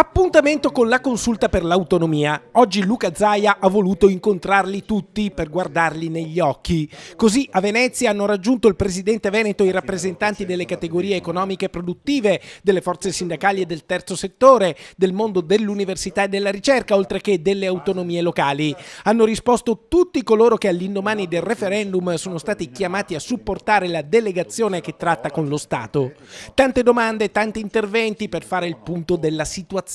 Appuntamento con la consulta per l'autonomia. Oggi Luca Zaia ha voluto incontrarli tutti per guardarli negli occhi. Così a Venezia hanno raggiunto il presidente veneto e i rappresentanti delle categorie economiche e produttive, delle forze sindacali e del terzo settore, del mondo dell'università e della ricerca, oltre che delle autonomie locali. Hanno risposto tutti coloro che all'indomani del referendum sono stati chiamati a supportare la delegazione che tratta con lo Stato. Tante domande, tanti interventi per fare il punto della situazione.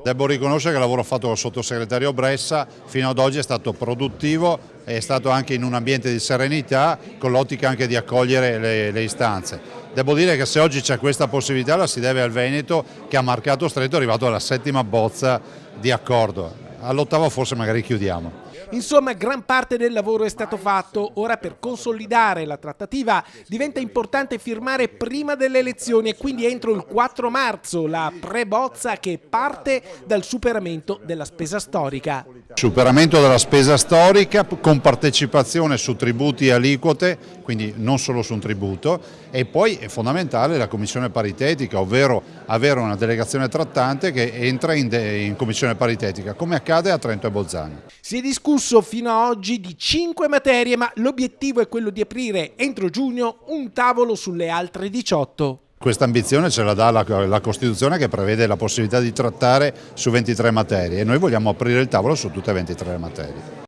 Devo riconoscere che il lavoro fatto dal sottosegretario Bressa fino ad oggi è stato produttivo, è stato anche in un ambiente di serenità, con l'ottica anche di accogliere le istanze. Devo dire che se oggi c'è questa possibilità la si deve al Veneto, che ha marcato stretto, è arrivato alla settima bozza di accordo. All'ottava forse magari chiudiamo. Insomma, gran parte del lavoro è stato fatto. Ora, per consolidare la trattativa diventa importante firmare prima delle elezioni e quindi entro il 4 marzo la pre-bozza che parte dal superamento della spesa storica. Superamento della spesa storica con partecipazione su tributi e aliquote, quindi non solo su un tributo, e poi è fondamentale la commissione paritetica, ovvero avere una delegazione trattante che entra in commissione paritetica, come accade a Trento e Bolzano. Si è discusso fino ad oggi di 5 materie, ma l'obiettivo è quello di aprire entro giugno un tavolo sulle altre 18. Questa ambizione ce la dà la Costituzione, che prevede la possibilità di trattare su 23 materie, e noi vogliamo aprire il tavolo su tutte e 23 le materie.